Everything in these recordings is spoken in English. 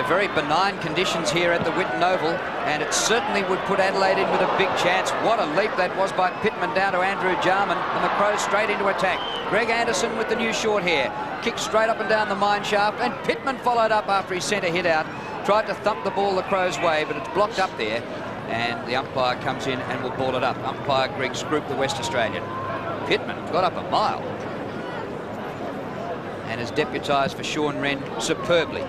very benign conditions here at the Whitten Oval, and it certainly would put Adelaide in with a big chance. What a leap that was by Pittman down to Andrew Jarman, and the Crows straight into attack. Greg Anderson with the new short hair, kicked straight up and down the mine shaft, and Pittman followed up after he sent a hit out. Tried to thump the ball the Crows' way, but it's blocked up there, and the umpire comes in and will ball it up. Umpire Greg Scroop, the West Australian. Pittman got up a mile and has deputised for Sean Wren superbly.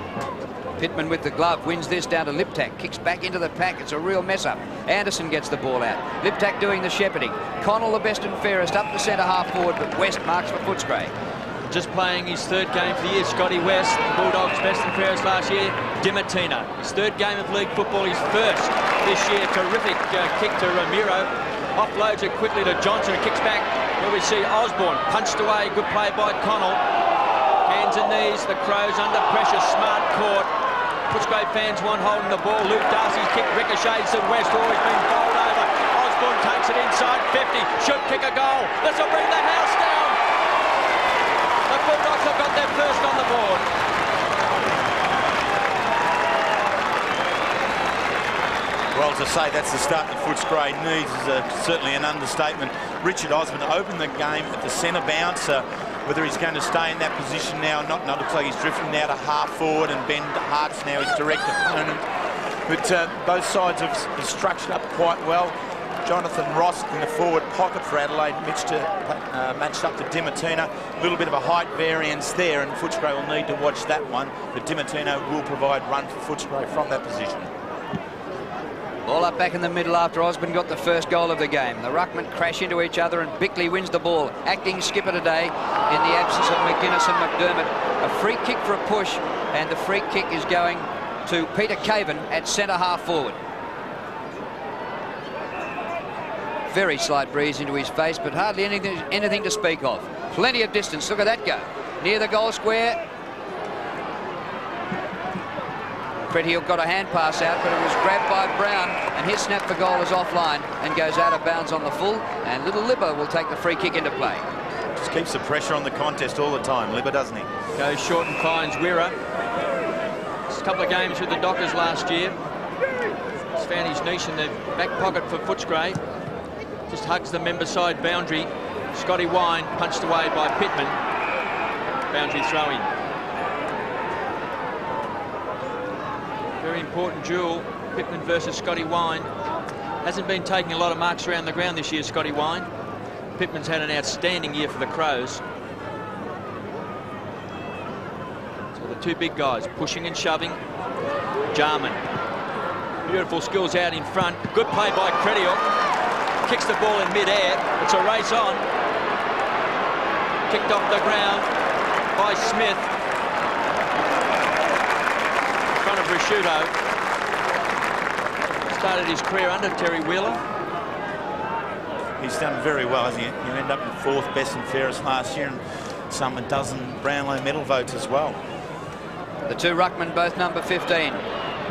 Pittman with the glove wins this down to Liptak, kicks back into the pack. It's a real mess up. Anderson gets the ball out. Liptak doing the shepherding. Connell, the best and fairest, up the centre half forward, but West marks for Footscray. Just playing his third game for the year, Scotty West, the Bulldogs' best and fairest last year. Dimatina, his third game of league football, his first this year. Terrific kick to Romero. Offloads it quickly to Johnson, who kicks back. Here we see Osborne punched away. Good play by Connell. Hands and knees, the Crows under pressure, smart caught. Footscray fans want holding the ball. Luke Darcy's kick ricochets to West, always been bowled over. Osborne takes it inside 50, should kick a goal. This will bring the house down. The Bulldogs have got their first on the board. Well, to say that's the start that Footscray needs is certainly an understatement. Richard Osborne opened the game at the centre bounce. Whether he's going to stay in that position now or not looks like he's drifting now to half forward, and Ben Hart's now his direct opponent. But both sides have structured up quite well. Jonathan Ross in the forward pocket for Adelaide, matched up to Dimatina. A little bit of a height variance there, and Footscray will need to watch that one. But Dimatina will provide run for Footscray from that position. Ball up back in the middle after Osborne got the first goal of the game. The ruckmen crash into each other and Bickley wins the ball. Acting skipper today in the absence of McGuinness and McDermott. A free kick for a push, and the free kick is going to Peter Caven at centre half forward. Very slight breeze into his face, but hardly anything to speak of. Plenty of distance. Look at that go. Near the goal square. Hill got a hand pass out, but it was grabbed by Brown, and his snap for goal is offline and goes out of bounds on the full, and little Libba will take the free kick into play. Just keeps the pressure on the contest all the time, Libba, doesn't he? Goes short and finds Wira. Just a couple of games with the Dockers last year. He's found his niche in the back pocket for Footscray. Just hugs the member side boundary. Scotty Wine punched away by Pittman. Boundary throw in. Very important duel, Pittman versus Scotty Wine. Hasn't been taking a lot of marks around the ground this year, Scotty Wine. Pittman's had an outstanding year for the Crows. So the two big guys pushing and shoving. Jarman. Beautiful skills out in front. Good play by Crediel. Kicks the ball in mid-air. It's a race on. Kicked off the ground by Smith. Of Ricciuto. Started his career under Terry Wheeler. He's done very well, hasn't he? You end up in fourth best and fairest last year, and some a dozen Brownlow medal votes as well. The two ruckmen, both number 15.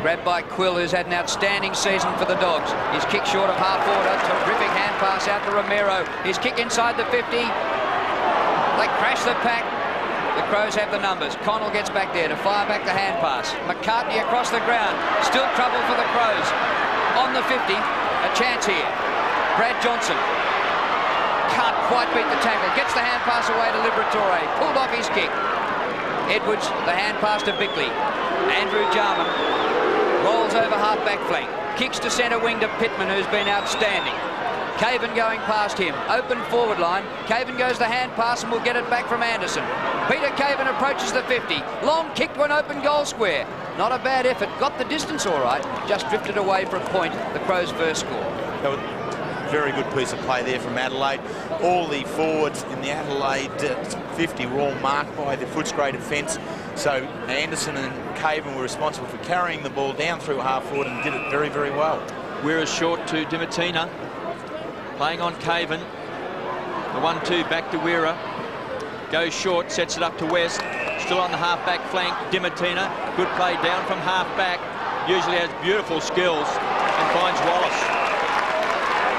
Grabbed by Quill, who's had an outstanding season for the Dogs. His kick short of half forward, a terrific hand pass out to Romero. His kick inside the 50. They crash the pack. The Crows have the numbers. Connell gets back there to fire back the hand pass. McCartney across the ground. Still trouble for the Crows. On the 50, a chance here. Brad Johnson can't quite beat the tackle. Gets the hand pass away to Liberatore. Pulled off his kick. Edwards, the hand pass to Bickley. Andrew Jarman rolls over half-back flank. Kicks to centre wing to Pittman, who's been outstanding. Caven going past him. Open forward line. Caven goes the hand pass and will get it back from Anderson. Peter Caven approaches the 50. Long kick to an open goal square. Not a bad effort. Got the distance all right. Just drifted away for a point. The Crows' first score. Very good piece of play there from Adelaide. All the forwards in the Adelaide 50 were all marked by the Footscray defence. So Anderson and Caven were responsible for carrying the ball down through half forward and did it very, very well. Wira short to Dimatina. Playing on Caven. The 1-2 back to Wira. Goes short, sets it up to West. Still on the half-back flank, Dimatina. Good play down from half-back. Usually has beautiful skills and finds Wallace.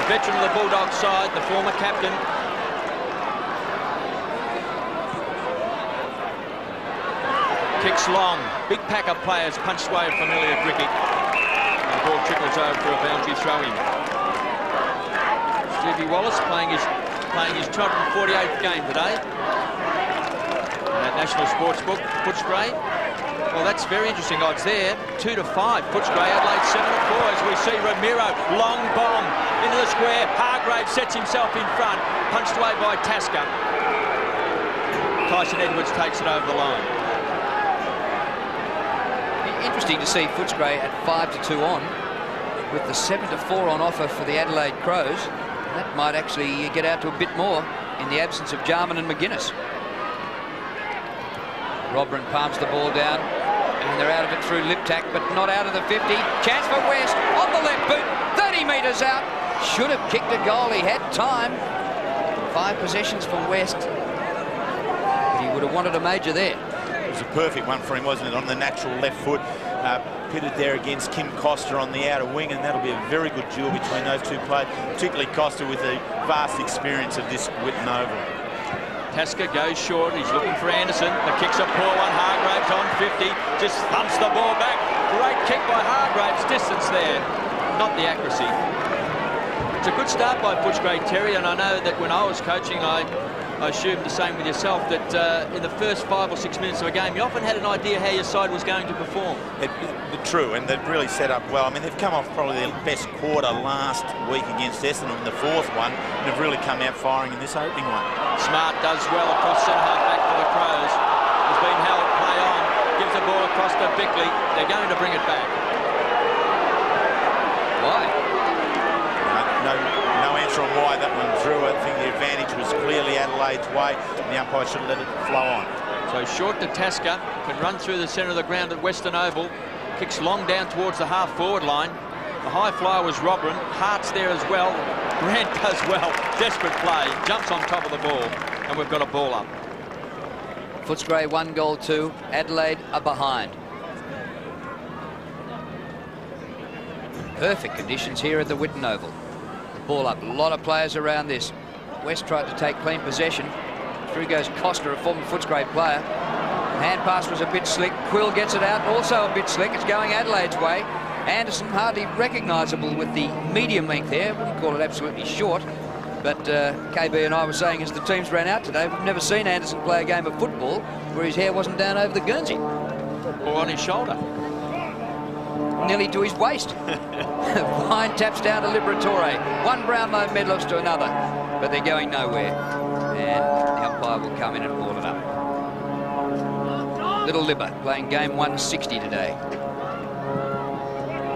The veteran of the Bulldogs side, the former captain. Kicks long. Big pack of players punched away a familiar cricket. The ball trickles over for a boundary throw-in. Stevie Wallace playing his 248th game today. At National Sportsbook, Footscray. Well, that's very interesting odds there. 2 to 5. Footscray, Adelaide 7 to 4. As we see Romero, long bomb into the square. Hargrave sets himself in front, punched away by Tasker. Tyson Edwards takes it over the line. Interesting to see Footscray at 5 to 2 on, with the 7 to 4 on offer for the Adelaide Crows. That might actually get out to a bit more in the absence of Jarman and McGuinness. Robran palms the ball down, and they're out of it through Liptak, but not out of the 50. Chance for West on the left boot, 30 metres out. Should have kicked a goal. He had time. 5 possessions for West. But he would have wanted a major there. It was a perfect one for him, wasn't it? On the natural left foot, pitted there against Kim Costa on the outer wing, and that'll be a very good duel between those two players, particularly Costa with the vast experience of this Whitten Oval. Tasker goes short. He's looking for Anderson. The kick's a poor one. Hargraves on 50. Just thumps the ball back. Great kick by Hargraves. Distance there. Not the accuracy. It's a good start by Footscray, Terry, and I know that when I was coaching, I assumed the same with yourself, that in the first 5 or 6 minutes of a game, you often had an idea how your side was going to perform. True, and they've really set up well. I mean, they've come off probably their best quarter last week against Essendon in the 4th one, and they've really come out firing in this opening one. Smart does well across centre-half back for the Crows. Has been held, play on, gives the ball across to Bickley. They're going to bring it back. Why? No answer on why that one threw. I think the advantage was clearly Adelaide's way, and the umpire should have let it flow on. So short to Tasker, can run through the centre of the ground at Western Oval. Kicks long down towards the half-forward line. The high flyer was Robran. Hart's there as well. Grant does well. Desperate play. Jumps on top of the ball. And we've got a ball up. Footscray 1 goal 2. Adelaide are behind. Perfect conditions here at the Whitten Oval. Ball up. A lot of players around this. West tried to take clean possession. Through goes Costa, a former Footscray player. Hand pass was a bit slick. Quill gets it out, also a bit slick. It's going Adelaide's way. Anderson hardly recognisable with the medium length there. Wouldn't call it absolutely short. But KB and I were saying as the teams ran out today, we've never seen Anderson play a game of football where his hair wasn't down over the Guernsey. Or on his shoulder. Nearly to his waist. Vine taps down to Liberatore. One Brownlow medalist to another. But they're going nowhere. And the umpire will come in and call it up. Little Libba playing game 160 today.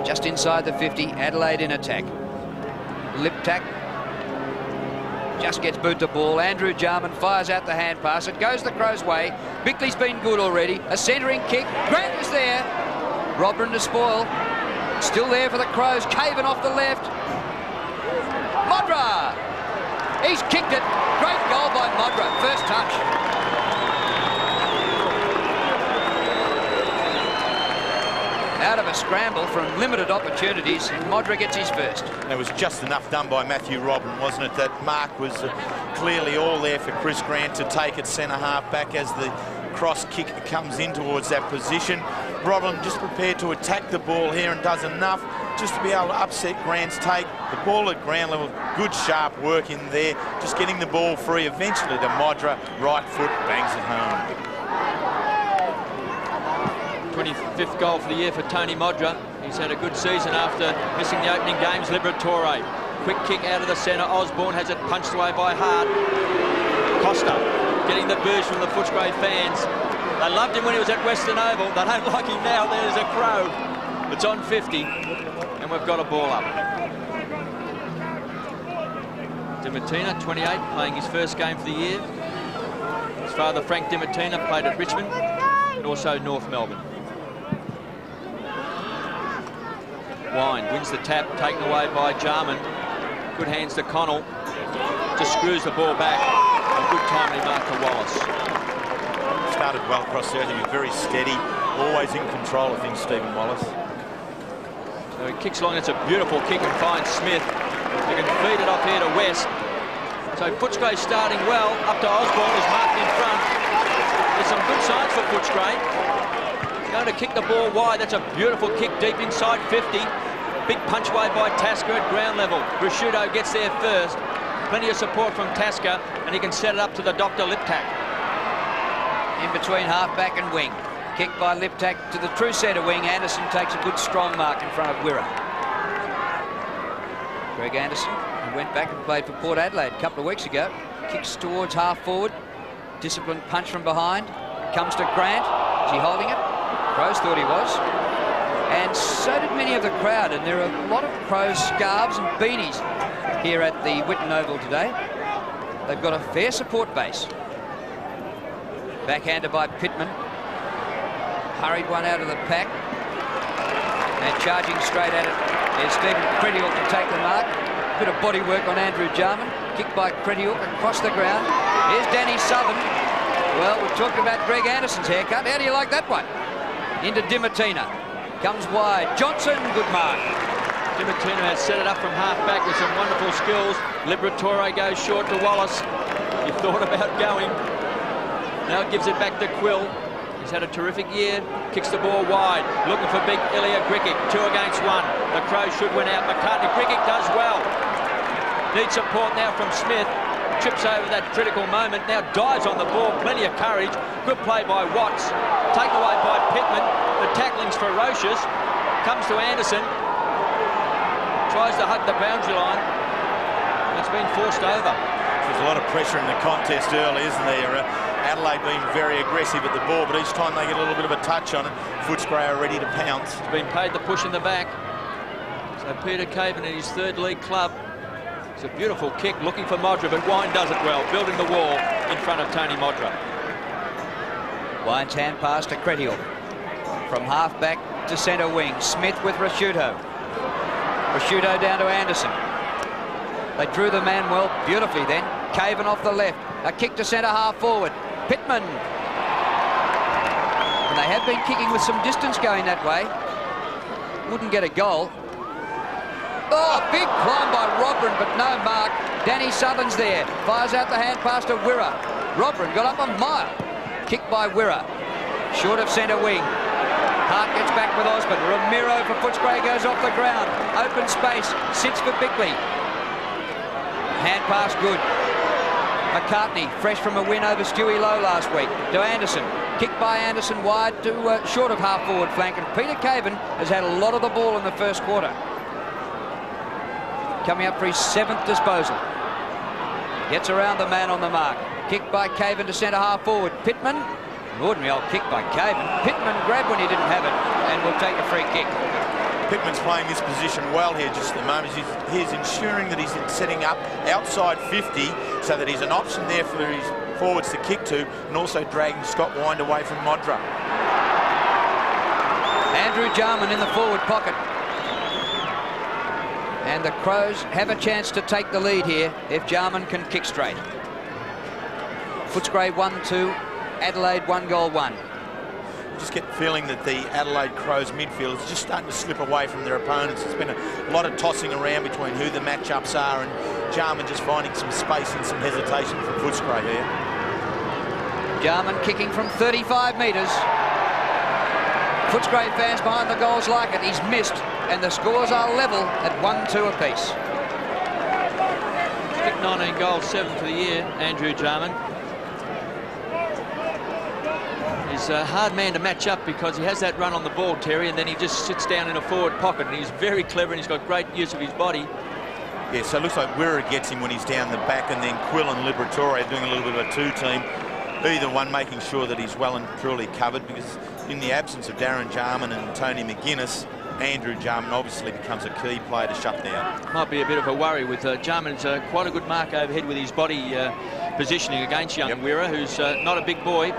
Just inside the 50, Adelaide in attack. Liptak just gets boot the ball. Andrew Jarman fires out the hand pass. It goes the Crows' way. Bickley's been good already. A centering kick. Grant is there. Robran to spoil. Still there for the Crows. Caven off the left. Modra. He's kicked it. Great goal by Modra. First touch. Out of a scramble from limited opportunities, Modra gets his first. It was just enough done by Matthew Robran, wasn't it? That mark was clearly all there for Chris Grant to take it centre-half back as the cross kick comes in towards that position. Robran just prepared to attack the ball here and does enough just to be able to upset Grant's take. The ball at ground level, good sharp work in there, just getting the ball free eventually to Modra. Right foot bangs it home. 25th goal for the year for Tony Modra. He's had a good season after missing the opening games. Liberatore, quick kick out of the centre. Osborne has it punched away by Hart. Costa getting the boost from the Footscray fans. They loved him when he was at Western Oval. They don't like him now. There's a Crow. It's on 50, and we've got a ball up. Dimatina, 28, playing his first game for the year. His father, Frank Dimatina, played at Richmond and also North Melbourne. Wine wins the tap, taken away by Jarman. Good hands to Connell. Just screws the ball back. A good timely mark to Wallace. Started well across there. I think he's very steady. Always in control of things, Stephen Wallace. So he kicks long. It's a beautiful kick and finds Smith. He can feed it off here to West. So Footscray starting well. Up to Osborne, who's marked in front. There's some good signs for Footscray. Going to kick the ball wide. That's a beautiful kick deep inside 50. Big punch away by Tasker at ground level. Ricciuto gets there first. Plenty of support from Tasker, and he can set it up to the Dr. Liptak. In between half-back and wing. Kick by Liptak to the true centre wing. Anderson takes a good strong mark in front of Wira. Greg Anderson, who went back and played for Port Adelaide a couple of weeks ago. Kicks towards half-forward. Disciplined punch from behind. Comes to Grant. Is he holding it? Crows thought he was. And so did many of the crowd. And there are a lot of Crows scarves and beanies here at the Whitten Oval today. They've got a fair support base. Backhander by Pittman. Hurried one out of the pack. And charging straight at it is Stephen Credihook to take the mark. Bit of body work on Andrew Jarman. Kick by Credihook across the ground. Here's Danny Southern. Well, we talked about Greg Anderson's haircut. How do you like that one? Into Dimatina. Comes wide. Johnson, good mark. Dimatina has set it up from half-back with some wonderful skills. Liberatore goes short to Wallace. He thought about going. Now gives it back to Quill. He's had a terrific year. Kicks the ball wide. Looking for big Ilya Grickic. 2 against 1. The Crows should win out. McCartney. Grickic does well. Needs support now from Smith. Trips over that critical moment. Now dives on the ball. Plenty of courage. Good play by Watts. Taken away by Pittman. The tackling's ferocious. Comes to Anderson. Tries to hug the boundary line. It's been forced over. There's a lot of pressure in the contest early, isn't there? Adelaide being very aggressive at the ball, but each time they get a little bit of a touch on it, Footscray are ready to pounce. He's been paid the push in the back. So Peter Caven in his 3rd league club. It's a beautiful kick, looking for Modra, but Wine does it well, building the wall in front of Tony Modra. Wine's hand pass to Credihook. From half-back to centre wing. Smith with Ricciuto. Ricciuto down to Anderson. They drew the man well beautifully then. Caven off the left. A kick to centre half forward. Pittman. And they have been kicking with some distance going that way. Wouldn't get a goal. Oh, big climb by Robrin, but no mark. Danny Southern's there. Fires out the hand pass to Wira. Robrin got up a mile. Kick by Wira. Short of centre wing. Hart gets back with Osborne. Romero for Footscray goes off the ground. Open space. Sits for Bickley. Hand pass good. McCartney, fresh from a win over Stewie Lowe last week. To Anderson. Kick by Anderson wide to short of half-forward flank. And Peter Caven has had a lot of the ball in the first quarter. Coming up for his 7th disposal. Gets around the man on the mark. Kick by Caven to centre half-forward. Pittman. An ordinary old kick by Caven. Pittman grabbed when he didn't have it and will take a free kick. Pittman's playing this position well here just at the moment. He's ensuring that he's setting up outside 50 so that he's an option there for his forwards to kick to, and also dragging Scott Wind away from Modra. Andrew Jarman in the forward pocket. And the Crows have a chance to take the lead here if Jarman can kick straight. Footscray 1-2, Adelaide 1-1. Just get the feeling that the Adelaide Crows midfield is just starting to slip away from their opponents. There's been a lot of tossing around between who the matchups are, and Jarman just finding some space and some hesitation from Footscray here. Jarman kicking from 35 metres. Footscray fans behind the goals like it. He's missed, and the scores are level at 1-2 apiece. He's kicked 19 goals, 7 for the year, Andrew Jarman. He's a hard man to match up because he has that run on the ball, Terry, and then he just sits down in a forward pocket, and he's very clever and he's got great use of his body. Yeah, so it looks like Wira gets him when he's down the back, and then Quill and Liberatore are doing a little bit of a 2-team. Either one making sure that he's well and truly covered, because in the absence of Darren Jarman and Tony McGuinness, Andrew Jarman obviously becomes a key player to shut down. Might be a bit of a worry with Jarman's quite a good mark overhead with his body positioning against young Wira, who's not a big boy.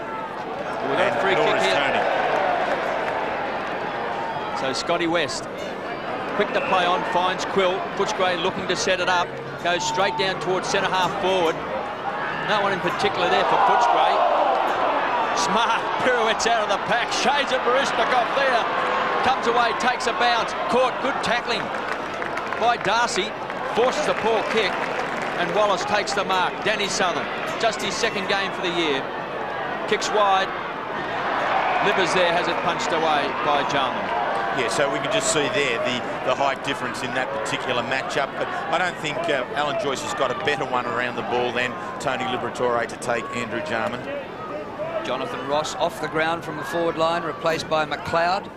We've got a free kick here. Tony. So Scotty West, quick to play on, finds Quill. Footscray looking to set it up, goes straight down towards centre half forward. No one in particular there for Footscray. Smart pirouettes out of the pack. Shades of Barishnikov there. Comes away, takes a bounce. Caught, good tackling by Darcy. Forces a poor kick, and Wallace takes the mark. Danny Southern, just his 2nd game for the year. Kicks wide. Livers there has it punched away by Jarman. Yeah, so we can just see there the height difference in that particular matchup. But I don't think Alan Joyce has got a better one around the ball than Tony Liberatore to take Andrew Jarman. Jonathan Ross off the ground from the forward line, replaced by McLeod.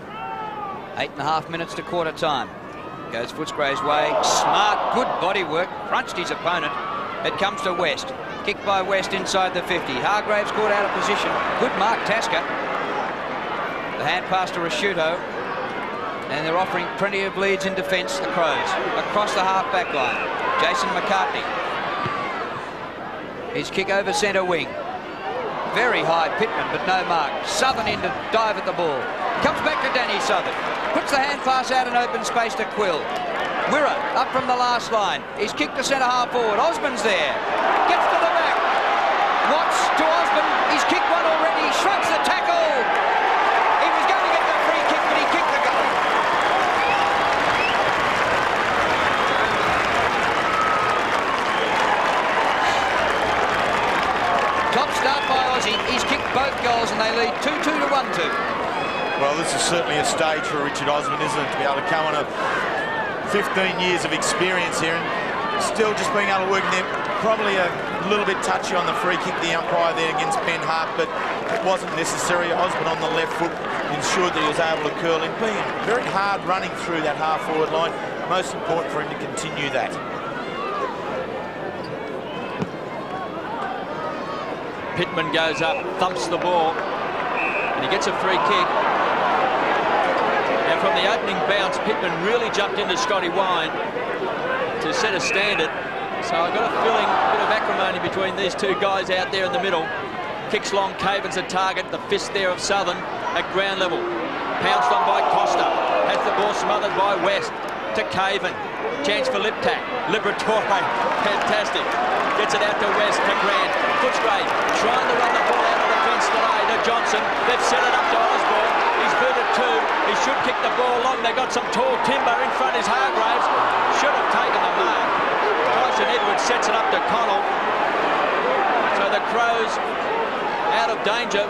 8.5 minutes to quarter time. Goes Footscray's way. Smart, good body work. Crunched his opponent. It comes to West. Kicked by West inside the 50. Hargraves caught out of position. Good mark, Tasker. The hand pass to Ricciuto. And they're offering plenty of leads in defence, the Crows. Across the half-back line. Jason McCartney. His kick over centre wing. Very high, Pittman, but no mark. Southern in to dive at the ball. Comes back to Danny Southern. Puts the hand pass out in open space to Quill. Wira up from the last line. He's kicked to centre half forward. Osborne's there. Gets to the back. Watts to Osborne. He's kicked one already. Shrugs the tackle. He was going to get the free kick, but he kicked the goal. Top start by Aussie. He's kicked both goals and they lead 2-2 to 1-2. Well, this is certainly a stage for Richard Osborne, isn't it? To be able to come on a 15 years of experience here and still just being able to work in there. Probably a little bit touchy on the free kick, the umpire there against Ben Hart, but it wasn't necessary. Osborne on the left foot ensured that he was able to curl in. Being very hard running through that half-forward line. Most important for him to continue that. Pittman goes up, thumps the ball, and he gets a free kick. Now from the opening bounce, Pittman really jumped into Scotty Wine to set a standard. So I've got a feeling, a bit of acrimony between these two guys out there in the middle. Kicks long, Caven's a target, the fist there of Southern at ground level. Pounced on by Costa, has the ball smothered by West to Caven. Chance for lip tap. Liberatore, fantastic. Gets it out to West, to Grant. Footscray trying to run the ball out of the fence today to Johnson. They've set it up to Osborne. He's booted two. He should kick the ball long. They got some tall timber in front. Is Hargraves. Should have taken the mark. Tyson Edwards sets it up to Connell. So the Crows out of danger.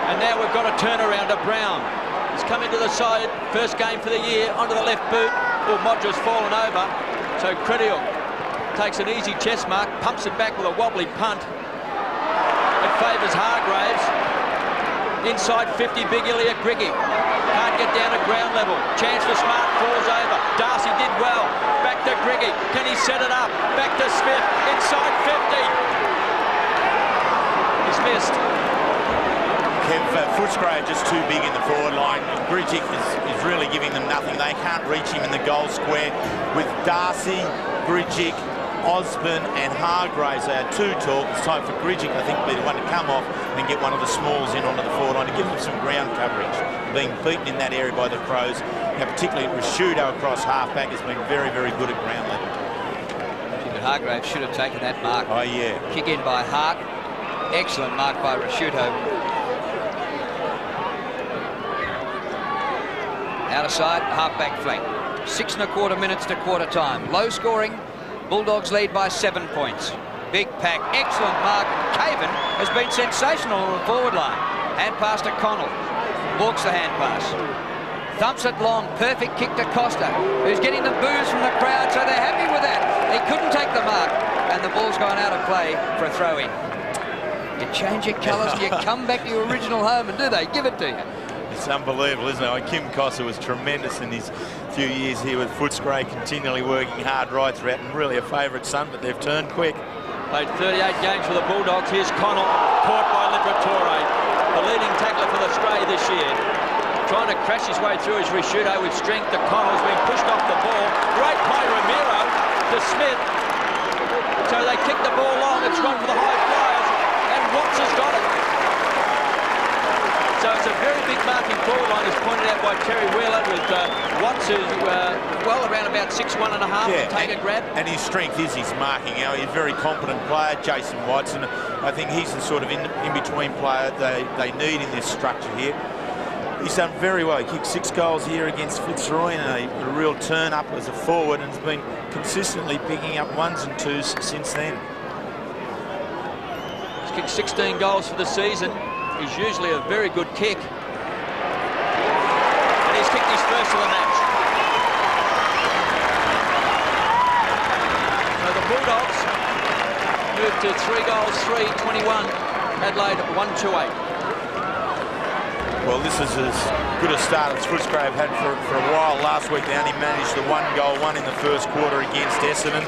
And now we've got a turnaround to Brown. He's come into the side. First game for the year. Onto the left boot. Oh, Modra's fallen over. So Connell takes an easy chest mark. Pumps it back with a wobbly punt. It favours Hargraves. Inside 50, Big Elliot Griggy. Can't get down at ground level. Chance for Smart, falls over. Darcy did well. Back to Griggy. Can he set it up? Back to Smith. Inside 50. He's missed. Footscray are just too big in the forward line. Griggy is really giving them nothing. They can't reach him in the goal square. With Darcy, Griggy, Osborne and Hargraves, they are too tall. It's time for Griggy, I think, to be the one to come off and get one of the smalls in onto the forward line to give them some ground coverage. Being beaten in that area by the Crows, now particularly Ricciuto across half-back has been very, very good at ground level. But Hargraves should have taken that mark. Oh, yeah. Kick in by Hart. Excellent mark by Ricciuto. Out of side, half-back flank. 6 1/4 minutes to quarter time. Low scoring. Bulldogs lead by 7 points. Big pack, excellent mark. Caven has been sensational on the forward line. Hand pass to Connell. Walks the hand pass. Thumps it long. Perfect kick to Costa, who's getting the boos from the crowd, so they're happy with that. He couldn't take the mark, and the ball's gone out of play for a throw-in. You change your colours, you come back to your original home, and do they give it to you? It's unbelievable, isn't it? Kim Costa was tremendous in his few years here with Footscray, continually working hard right throughout, and really a favourite son, but they've turned quick. Played 38 games for the Bulldogs. Here's Connell, caught by Liberatore, the leading tackler for the Stray this year. Trying to crash his way through his Ricciuto with strength to Connell's being pushed off the ball. Great play, Romero to Smith. So they kick the ball long. It's run for the high flyers, and Watts has got it. So it's a very big marking forward line, as pointed out by Terry Wheeler, with Watts, who's well around about 6'1.5", to take a grab. And his strength is his marking. You know, he's a very competent player, Jason Watts, and I think he's the sort of in-between player they need in this structure here. He's done very well. He kicked 6 goals here against Fitzroy, and a real turn up as a forward, and has been consistently picking up 1s and 2s since then. He's kicked 16 goals for the season. He's usually a very good kick. kicked his first of the match. So the Bulldogs moved to 3 goals, 3-21. Adelaide 1-2-8. Well, this is as good a start as Footscray have had for a while. Last week they only managed the 1 goal, one in the first quarter against Essendon.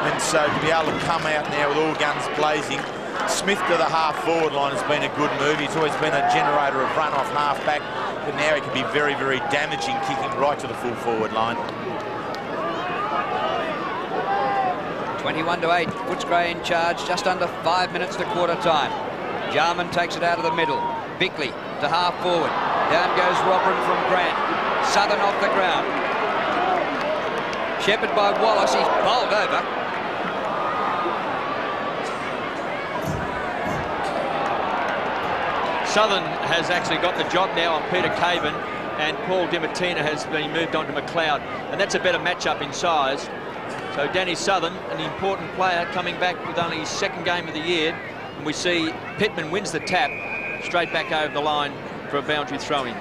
And so to be able to come out now with all guns blazing, Smith to the half-forward line has been a good move. He's always been a generator of run-off half-back, but now he can be very, very damaging, kicking right to the full-forward line. 21-8, Footscray in charge, just under 5 minutes to quarter time. Jarman takes it out of the middle. Bickley to half-forward. Down goes Robin from Grant. Southern off the ground. Shepherd by Wallace, he's bowled over. Southern has actually got the job now on Peter Caven, and Paul Dimatina has been moved on to McLeod, and that's a better matchup in size. So Danny Southern, an important player, coming back with only his 2nd game of the year, and we see Pittman wins the tap, straight back over the line for a boundary throw-in.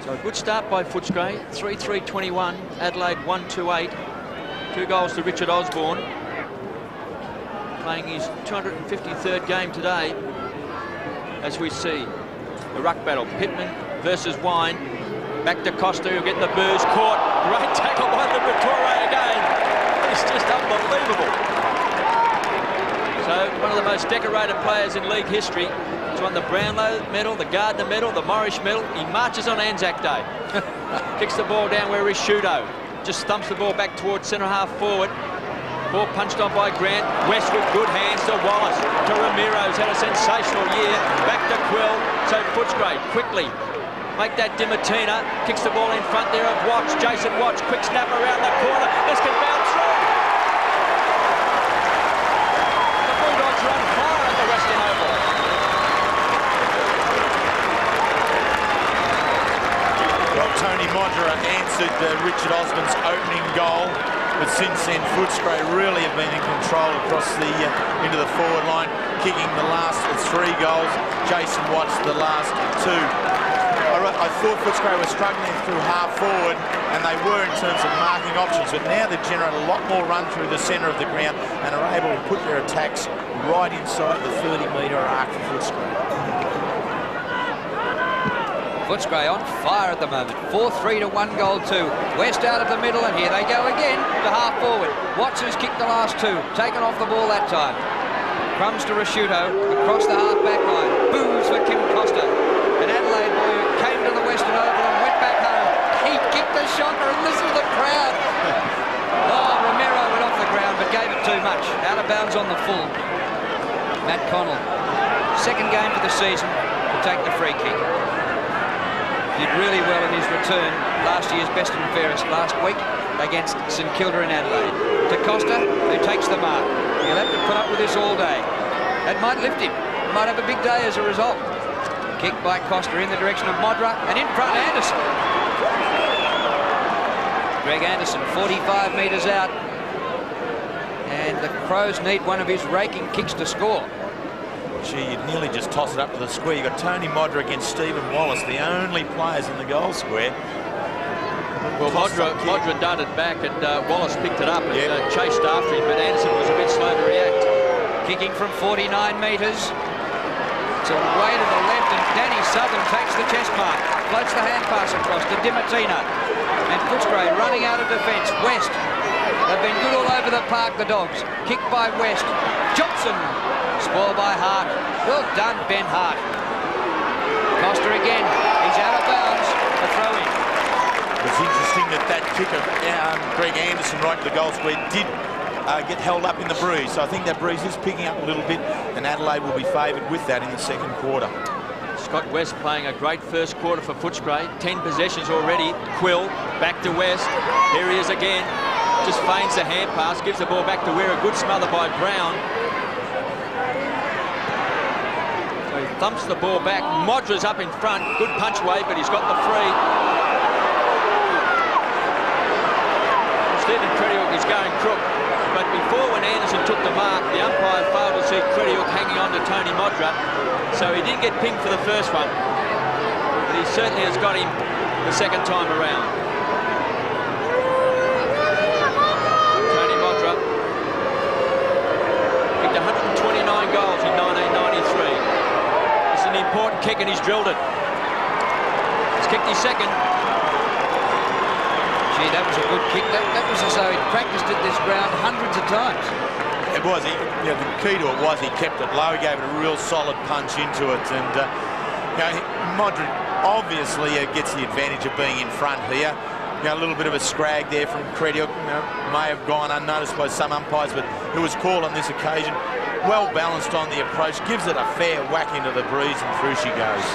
So a good start by Footscray, 3-3-21, Adelaide 1-2-8, 2 goals to Richard Osborne, playing his 253rd game today. As we see the ruck battle, Pittman versus Wine. Back to Costa, who'll get the booze, caught. Great tackle by Liberatore again. It's just unbelievable. So one of the most decorated players in league history. He's won the Brownlow medal, the Gardner medal, the Morris medal. He marches on Anzac Day. Kicks the ball down where Ricciuto just thumps the ball back towards centre half forward. Ball punched on by Grant. West with good hands to Wallace. To Romero, who's had a sensational year. Back to Quill. So Footscray quickly make that Dimatina. Kicks the ball in front there of Watts. Jason Watts. Quick snap around the corner. This can bounce through. The Bulldogs run far at the Western Oval. Well, Tony Modra answered Richard Osborne's opening goal. But since then, Footscray really have been in control across the into the forward line, kicking the last 3 goals. Jason Watts the last 2. I thought Footscray were struggling through half forward, and they were in terms of marking options. But now they've generated a lot more run through the centre of the ground and are able to put their attacks right inside the 30-metre arc for Footscray. Footscray on fire at the moment. 4-3 to 1 goal 2. West out of the middle, and here they go again to half forward. Watts has kicked the last 2. Taken off the ball that time. Crumbs to Ricciuto across the half back line. Booze for Kim Costa. An Adelaide boy who came to the Western Oval and went back home. He kicked the shocker, and listen to the crowd. Oh, Romero went off the ground but gave it too much. Out of bounds on the full. Matt Connell. 2nd game for the season to take the free kick. Did really well in his return, last year's best and fairest last week against St Kilda in Adelaide. To Costa, who takes the mark. He'll have to put up with this all day. That might lift him. He might have a big day as a result. Kick by Costa in the direction of Modra, and in front Anderson. Greg Anderson, 45 metres out. And the Crows need one of his raking kicks to score. Gee, you'd nearly just toss it up to the square. You've got Tony Modra against Stephen Wallace, the only players in the goal square. Well, Modra darted back, and Wallace picked it up and chased after him, but Anderson was a bit slow to react. Kicking from 49 metres. It's away to the left, and Danny Southern takes the chest mark. Floats the hand pass across to Dimatina. And Footscray running out of defence. West. They've been good all over the park, the Dogs. Kicked by West. Johnson. Spoiled by Hart. Well done, Ben Hart. Costa again. He's out of bounds. A throw-in. It's interesting that kick of Greg Anderson right to the goal square did get held up in the breeze. So I think that breeze is picking up a little bit, and Adelaide will be favoured with that in the 2nd quarter. Scott West playing a great first quarter for Footscray. 10 possessions already. Quill back to West. Here he is again. Just feigns the hand pass. Gives the ball back to Wira. Good smother by Brown. So he thumps the ball back. Modra's up in front. Good punch away, but he's got the free. Stephen Crediuk is going crook. But before, when Anderson took the mark, the umpire failed to see Crediuk hanging on to Tony Modra. So he didn't get pinged for the first one. But he certainly has got him the second time around. Modra kicked 129 goals in 1993. It's an important kick and he's drilled it. He's kicked his second. Gee, that was a good kick. That was as though he'd practiced at this ground hundreds of times. It was. The key to it was he kept it low. He gave it a real solid punch into it. And Modra obviously gets the advantage of being in front here. A little bit of a scrag there from Ricciuto, may have gone unnoticed by some umpires, but it was called on this occasion. Well balanced on the approach, gives it a fair whack into the breeze, and through she goes.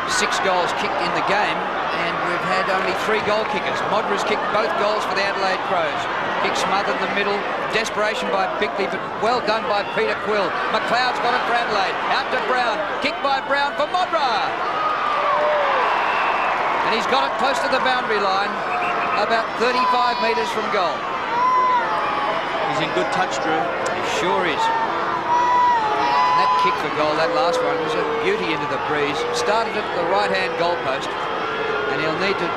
Six goals kicked in the game, and we've had only 3 goal kickers. Modra's kicked both goals for the Adelaide Crows. Kick smothered in the middle. Desperation by Bickley, but well done by Peter Quill. McLeod's got it for Adelaide. Out to Brown. Kick by Brown for Modra. And he's got it close to the boundary line, about 35 metres from goal. He's in good touch, Drew. He sure is. And that kick for goal, that last one, was a beauty into the breeze. Started at the right-hand goal post, and he'll need to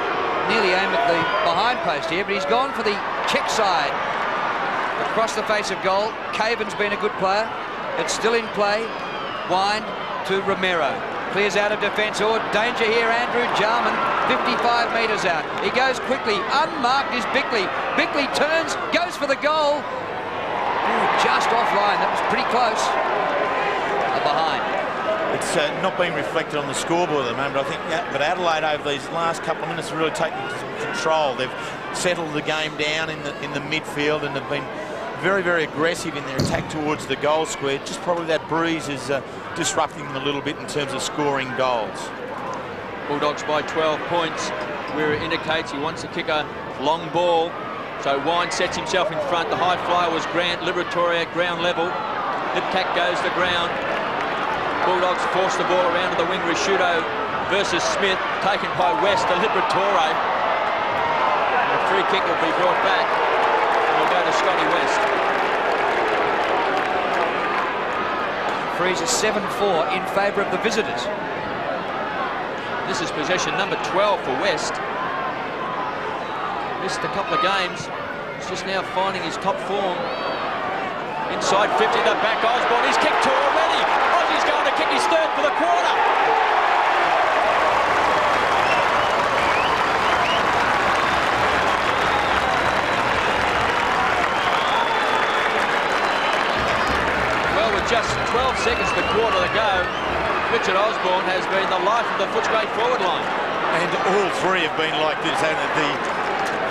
nearly aim at the behind post here, but he's gone for the check side. Across the face of goal. Caven's been a good player. It's still in play. Wind to Romero. Clears out of defence. Oh, danger here, Andrew Jarman. 55 metres out. He goes quickly. Unmarked is Bickley. Bickley turns, goes for the goal. Ooh, just offline. That was pretty close. Behind. It's not been reflected on the scoreboard at the moment, I think. But Adelaide over these last couple of minutes have really taken control. They've settled the game down in the midfield and have been very, very aggressive in their attack towards the goal square. Just probably that breeze is disrupting them a little bit in terms of scoring goals. Bulldogs by 12 points. Wira indicates he wants to kick a long ball. So Wine sets himself in front. The high flyer was Grant. Liberatore at ground level. Liptak goes to ground. Bulldogs force the ball around to the wing. Ricciuto versus Smith, taken by West to Liberatore. A free kick will be brought back. We'll go to Scotty West. Freeze is 7-4 in favour of the visitors. This is possession number 12 for West. Missed a couple of games. He's just now finding his top form. Inside 50 to back Osborne. He's kicked 2 already. Aussie's going to kick his 3rd for the quarter. Well, with just 12 seconds to quarter to go, Richard Osborne has been the life of the Footscray forward line. And all 3 have been like this, haven't they?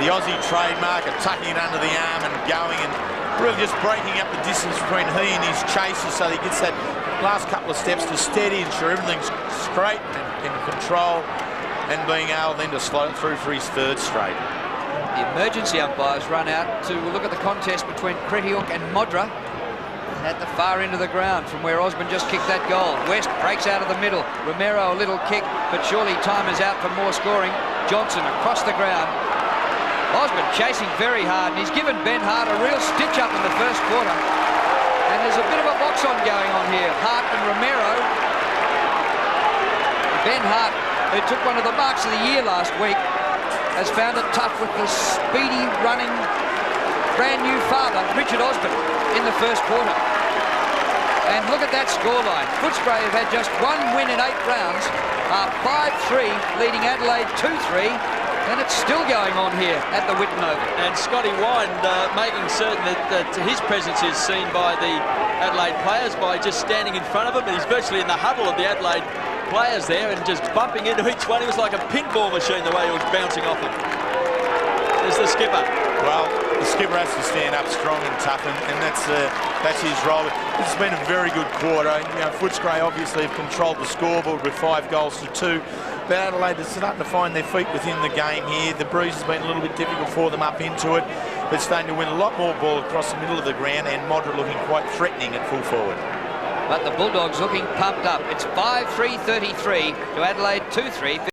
The Aussie trademark of tucking it under the arm and going and really just breaking up the distance between he and his chasers so he gets that last couple of steps to steady, ensure everything's straight and in control, and being able then to slow it through for his 3rd straight. The emergency umpires run out to look at the contest between Ricciuto and Modra at the far end of the ground from where Osborne just kicked that goal. West breaks out of the middle. Romero a little kick, but surely time is out for more scoring. Johnson across the ground. Osborne chasing very hard, and he's given Ben Hart a real stitch up in the first quarter. And there's a bit of a box on going on here. Hart and Romero. Ben Hart, who took one of the marks of the year last week, has found it tough with the speedy running brand new father, Richard Osborne, in the first quarter. And look at that scoreline. Footscray have had just 1 win in 8 rounds, are 5-3, leading Adelaide 2-3. And it's still going on here at the Whitten Oval. And Scotty Wine making certain that his presence is seen by the Adelaide players by just standing in front of them. And he's virtually in the huddle of the Adelaide players there and just bumping into each one. He was like a pinball machine the way he was bouncing off them. There's the skipper. Well, the skipper has to stand up strong and tough, and that's his role. This has been a very good quarter. Footscray obviously have controlled the scoreboard with 5 goals to 2. But Adelaide is starting to find their feet within the game here. The breeze has been a little bit difficult for them up into it. But starting to win a lot more ball across the middle of the ground, and Modra looking quite threatening at full forward. But the Bulldogs looking pumped up. It's 5-3-33 to Adelaide 2-3.